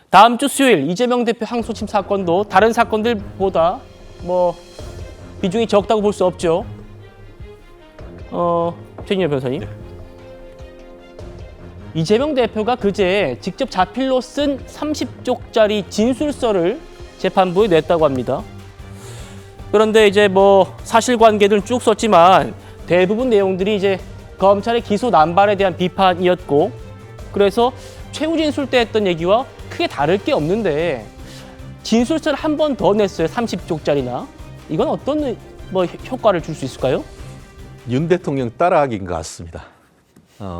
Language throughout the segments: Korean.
다음 주 수요일 이재명 대표 항소심 사건도 다른 사건들보다 비중이 적다고 볼 수 없죠. 최진열 변호사님. 네. 이재명 대표가 그제 직접 자필로 쓴 30쪽짜리 진술서를 재판부에 냈다고 합니다. 그런데 이제 사실관계들은 쭉 썼지만 대부분 내용들이 이제 검찰의 기소 남발에 대한 비판이었고, 그래서 최후 진술 때 했던 얘기와 크게 다를 게 없는데 진술서를 한 번 더 냈어요. 30쪽짜리나. 이건 어떤 효과를 줄 수 있을까요? 윤 대통령 따라하기인 것 같습니다.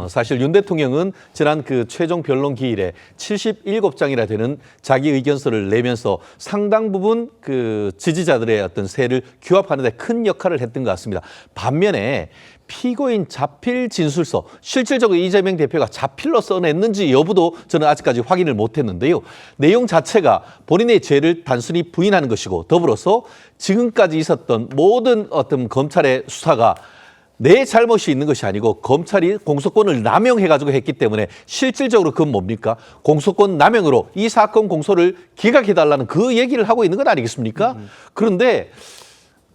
사실 윤 대통령은 지난 그 최종 변론 기일에 77장이나 되는 자기 의견서를 내면서 상당 부분 그 지지자들의 어떤 세를 규합하는 데 큰 역할을 했던 것 같습니다. 반면에 피고인 자필 진술서, 실질적으로 이재명 대표가 자필로 써냈는지 여부도 저는 아직까지 확인을 못했는데요. 내용 자체가 본인의 죄를 단순히 부인하는 것이고, 더불어서 지금까지 있었던 모든 어떤 검찰의 수사가 내 잘못이 있는 것이 아니고 검찰이 공소권을 남용해가지고 했기 때문에 실질적으로 그건 뭡니까? 공소권 남용으로 이 사건 공소를 기각해달라는 그 얘기를 하고 있는 것 아니겠습니까? 그런데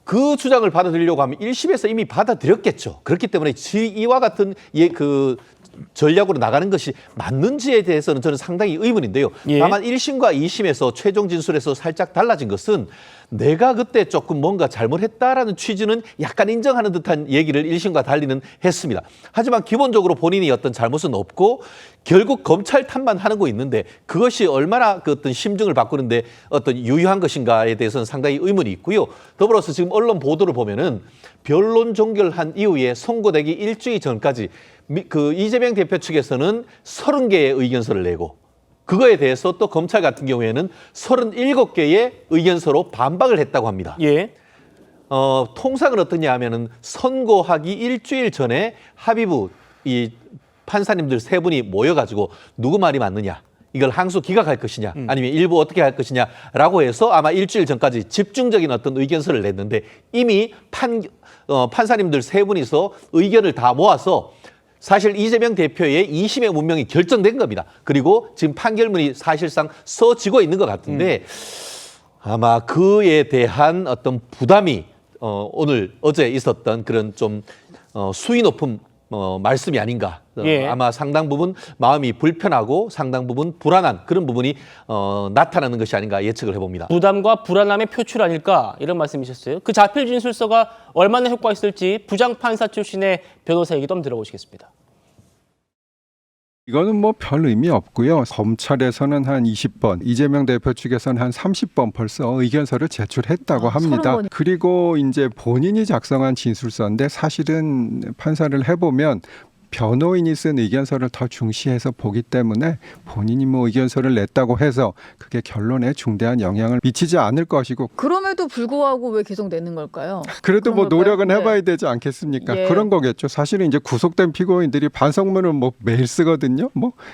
그 주장을 받아들이려고 하면 1심에서 이미 받아들였겠죠. 그렇기 때문에 이와 같은 전략으로 나가는 것이 맞는지에 대해서는 저는 상당히 의문인데요. 예. 다만 1심과 2심에서 최종 진술에서 살짝 달라진 것은 내가 그때 조금 뭔가 잘못했다라는 취지는 약간 인정하는 듯한 얘기를 1심과 달리는 했습니다. 하지만 기본적으로 본인이 어떤 잘못은 없고 결국 검찰 탓만 하는 거 있는데 그것이 얼마나 그 어떤 심증을 바꾸는데 어떤 유효한 것인가에 대해서는 상당히 의문이 있고요. 더불어서 지금 언론 보도를 보면은 변론 종결한 이후에 선고되기 일주일 전까지 그 이재명 대표 측에서는 30개의 의견서를 내고, 그거에 대해서 또 검찰 같은 경우에는 37개의 의견서로 반박을 했다고 합니다. 예. 통상은 어떠냐 하면은 선고하기 일주일 전에 합의부 이 판사님들 세 분이 모여가지고 누구 말이 맞느냐, 이걸 항소 기각할 것이냐, 아니면 일부 어떻게 할 것이냐라고 해서 아마 일주일 전까지 집중적인 어떤 의견서를 냈는데 이미 판사님들 세 분이서 의견을 다 모아서 사실 이재명 대표의 2심의 운명이 결정된 겁니다. 그리고 지금 판결문이 사실상 써지고 있는 것 같은데 아마 그에 대한 어떤 부담이 어제 있었던 그런 좀 수위 높은 말씀이 아닌가. 예. 아마 상당 부분 마음이 불편하고 상당 부분 불안한 그런 부분이 나타나는 것이 아닌가 예측을 해봅니다. 부담과 불안함의 표출 아닐까, 이런 말씀이셨어요. 그 자필 진술서가 얼마나 효과가 있을지 부장판사 출신의 변호사 얘기도 한번 들어보시겠습니다. 이거는 별 의미 없고요. 검찰에서는 한 20번, 이재명 대표 측에서는 한 30번 벌써 의견서를 제출했다고 합니다. 30번. 그리고 이제 본인이 작성한 진술서인데 사실은 판사를 해보면 변호인이 쓴 의견서를 더 중시해서 보기 때문에 본인이 의견서를 냈다고 해서 그게 결론에 중대한 영향을 미치지 않을 것이고, 그럼에도 불구하고 왜 계속 내는 걸까요? 그래도 그런 걸까요? 노력은 네. 해봐야 되지 않겠습니까? 예. 그런 거겠죠. 사실은 이제 구속된 피고인들이 반성문을 매일 쓰거든요.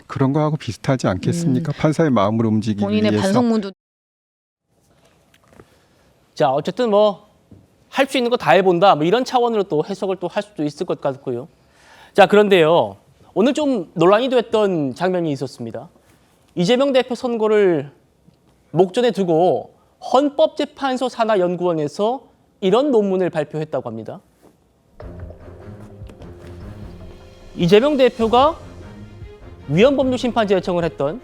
그런 거하고 비슷하지 않겠습니까? 판사의 마음을 움직이기 본인의 위해서. 반성문도. 자, 어쨌든 할 수 있는 거 다 해본다, 이런 차원으로 또 해석을 또 할 수도 있을 것 같고요. 자, 그런데요, 오늘 좀 논란이 됐던 장면이 있었습니다. 이재명 대표 선고를 목전에 두고 헌법재판소 산하연구원에서 이런 논문을 발표했다고 합니다. 이재명 대표가 위헌법률심판제 요청을 했던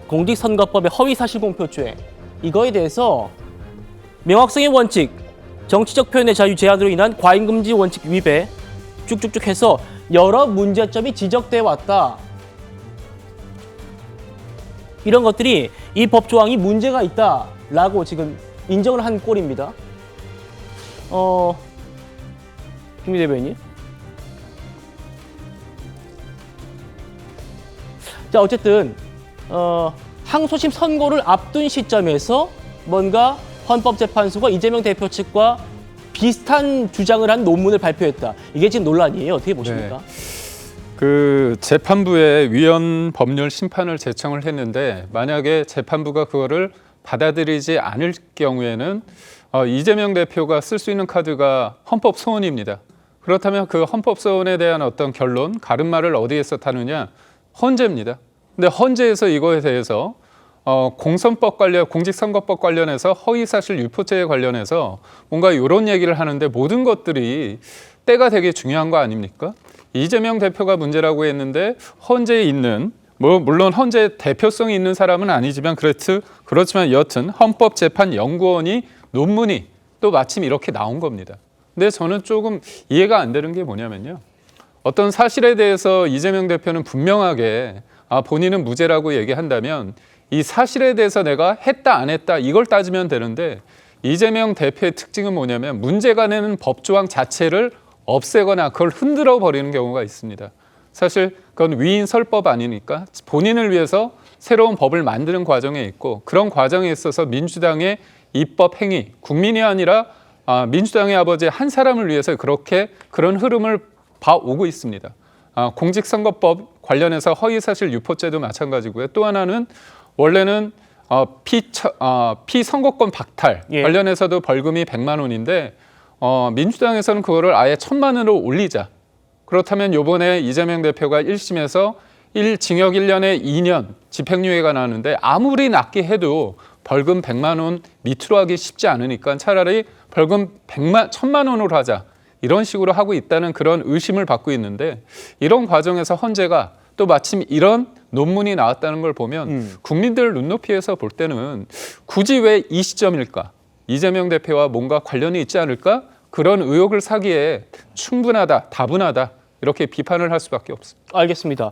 공직선거법의 허위사실공표죄, 이거에 대해서 명확성의 원칙, 정치적 표현의 자유 제한으로 인한 과잉금지 원칙 위배, 쭉쭉쭉 해서 여러 문제점이 지적돼 왔다. 이런 것들이 이 법 조항이 문제가 있다라고 지금 인정을 한 꼴입니다. 김미 대변인. 자, 어쨌든 항소심 선고를 앞둔 시점에서 뭔가 헌법재판소가 이재명 대표 측과 비슷한 주장을 한 논문을 발표했다. 이게 지금 논란이에요. 어떻게 보십니까? 그 재판부에 위헌 법률 심판을 제청을 했는데 만약에 재판부가 그거를 받아들이지 않을 경우에는 이재명 대표가 쓸 수 있는 카드가 헌법 소원입니다. 그렇다면 그 헌법 소원에 대한 어떤 결론, 가름말을 어디에서 타느냐? 헌재입니다. 근데 헌재에서 이거에 대해서 공선법 관련, 공직선거법 관련해서 허위사실 유포죄에 관련해서 뭔가 이런 얘기를 하는데 모든 것들이 때가 되게 중요한 거 아닙니까? 이재명 대표가 문제라고 했는데 헌재에 있는 물론 헌재 대표성이 있는 사람은 아니지만 그렇지만 여튼 헌법재판연구원이 논문이 또 마침 이렇게 나온 겁니다. 근데 저는 조금 이해가 안 되는 게 뭐냐면요. 어떤 사실에 대해서 이재명 대표는 분명하게 본인은 무죄라고 얘기한다면 이 사실에 대해서 내가 했다 안 했다 이걸 따지면 되는데 이재명 대표의 특징은 뭐냐면 문제가 되는 법조항 자체를 없애거나 그걸 흔들어 버리는 경우가 있습니다. 사실 그건 위인설법 아니니까 본인을 위해서 새로운 법을 만드는 과정에 있고 그런 과정에 있어서 민주당의 입법 행위, 국민이 아니라 민주당의 아버지 한 사람을 위해서 그런 흐름을 봐오고 있습니다. 공직선거법 관련해서 허위사실 유포죄도 마찬가지고요. 또 하나는 원래는 피선거권 박탈 예. 관련해서도 벌금이 100만 원인데 민주당에서는 그거를 아예 1000만 원으로 올리자. 그렇다면 이번에 이재명 대표가 1심에서 징역 1년에 2년 집행유예가 나왔는데 아무리 낮게 해도 벌금 100만 원 밑으로 하기 쉽지 않으니까 차라리 벌금 1000만 원으로 하자. 이런 식으로 하고 있다는 그런 의심을 받고 있는데 이런 과정에서 헌재가 또 마침 이런 논문이 나왔다는 걸 보면 국민들 눈높이에서 볼 때는 굳이 왜 이 시점일까? 이재명 대표와 뭔가 관련이 있지 않을까? 그런 의혹을 사기에 충분하다, 다분하다 이렇게 비판을 할 수밖에 없습니다. 알겠습니다.